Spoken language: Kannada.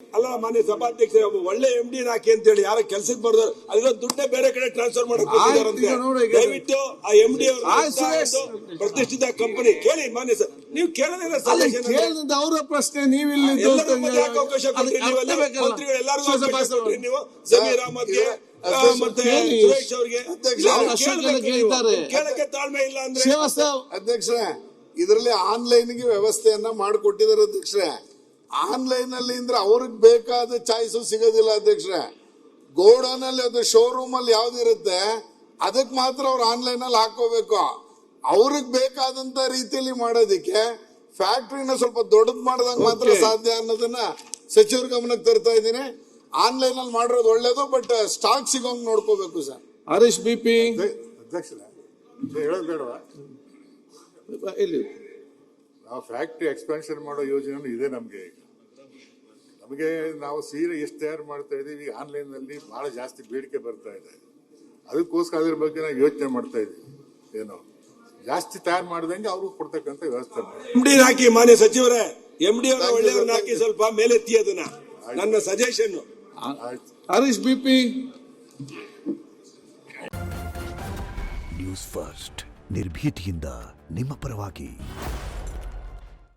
ಅಲ್ಲ ಮಾನ್ಯ ಸಭಾಧ್ಯಕ್ಷ ಒಳ್ಳೆ MD ಹಾಕಿ ಅಂತ ಹೇಳಿ ಯಾರ ಕೆಲ್ಸಕ್ಕೆ ಬರ್ದಾರ ಅದ್ರ ದುಡ್ಡೇ ಬೇರೆ ಕಡೆ ಟ್ರಾನ್ಸ್ಫರ್ ಮಾಡಕ್ ದಯವಿಟ್ಟು ಆ MD ಪ್ರತಿಷ್ಠಿತ ಕಂಪನಿ ಕೇಳಿ ಮಾನ್ಯ ಸರ್. ನೀವು ಕೇಳೋದಿಲ್ಲ ಸಜೆಷನ್ ಅವರ ಪ್ರಶ್ನೆ. ನೀವಿಲ್ಲಿ ಅವಕಾಶ ಕೊಟ್ರಿ, ನೀವೆಲ್ಲ ಮಂತ್ರಿಗಳು ಎಲ್ಲರಿಗೂ ಅವಕಾಶ ಕೊಟ್ರಿ. ನೀವು ಜಮೀರ್ ಅಹಮದ್ಗೆ ಮತ್ತೆ ಸುರೇಶ್ ಅವ್ರಿಗೆ ಕೇಳಕ್ಕೆ ತಾಳ್ಮೆ ಇಲ್ಲ ಅಂದ್ರೆ ಅಧ್ಯಕ್ಷರೇ ಇದರಲ್ಲಿ ಆನ್ಲೈನ್ಗೆ ವ್ಯವಸ್ಥೆಯನ್ನ ಮಾಡಿಕೊಟ್ಟಿದ್ದಾರೆ ಅಧ್ಯಕ್ಷರೇ. ಆನ್ಲೈನ್ ಅಲ್ಲಿ ಅಂದ್ರೆ ಅವ್ರಿಗೆ ಬೇಕಾದ ಚಾಯ್ಸು ಸಿಗೋದಿಲ್ಲ ಅಧ್ಯಕ್ಷರೇ. ಗೋಡೌನ್ ಅಲ್ಲಿ ಅದು ಶೋರೂಮ್ ಅಲ್ಲಿ ಯಾವ್ದಿರುತ್ತೆ ಅದಕ್ಕೆ ಮಾತ್ರ ಅವ್ರು ಆನ್ಲೈನ್ ಅಲ್ಲಿ ಹಾಕೋಬೇಕು. ಅವ್ರಿಗೆ ಬೇಕಾದಂತ ರೀತಿಯಲ್ಲಿ ಮಾಡೋದಿಕ್ಕೆ ಫ್ಯಾಕ್ಟ್ರಿನ ಸ್ವಲ್ಪ ದೊಡ್ಡದ್ ಮಾಡಿದಂಗ ಮಾತ್ರ ಸಾಧ್ಯ ಅನ್ನೋದನ್ನ ಸಚಿವರ ಗಮನಕ್ಕೆ ತರ್ತಾ ಇದ್ದೀನಿ. ಆನ್ಲೈನ್ ಅಲ್ಲಿ ಮಾಡಿರೋದು ಒಳ್ಳೇದು, ಬಟ್ ಸ್ಟಾಕ್ ಸಿಗೋಂಗ್ ನೋಡ್ಕೋಬೇಕು ಸರ್. ಹರೀಶ್ BP ಅಧ್ಯಕ್ಷರೇ ಹೇಳೋದು ಬೇಡವಾ? ಇಲ್ಲಿ ನಾವು ಫ್ಯಾಕ್ಟ್ರಿ ಎಕ್ಸ್ಪಾನ್ಷನ್ ಮಾಡೋ ಯೋಜನೆ ಇದೆ ನಮಗೆ. ನಮಗೆ ನಾವು ಸೀರೆ ಎಷ್ಟು ತಯಾರು ಮಾಡ್ತಾ ಇದೀವಿ, ಆನ್ಲೈನ್ ನಲ್ಲಿ ಬಹಳ ಜಾಸ್ತಿ ಬೇಡಿಕೆ ಬರ್ತಾ ಇದೆ. ಅದಕ್ಕೋಸ್ಕರ ಅದ್ರ ಬಗ್ಗೆ ನಾವು ಯೋಚನೆ ಮಾಡ್ತಾ ಇದೀವಿ. ಏನೋ ಜಾಸ್ತಿ ತಯಾರು ಮಾಡಿದಂಗೆ ಅವ್ರಿಗೆ ಕೊಡ್ತಕ್ಕಂಥ ವ್ಯವಸ್ಥೆ MD ಹಾಕಿ ಮಾನ್ಯ ಸಚಿವರೇ. MD ಅವರ ಒಳ್ಳೆಯವ್ರನ್ನ ಹಾಕಿ ಸ್ವಲ್ಪ ಮೇಲೆತ್ತಿ ಅದನ್ನ ನನ್ನ suggestion. Harish BP. News first ನಿರ್ಭೀತಿಯಿಂದ ನಿಮ್ಮ ಪರವಾಗಿ.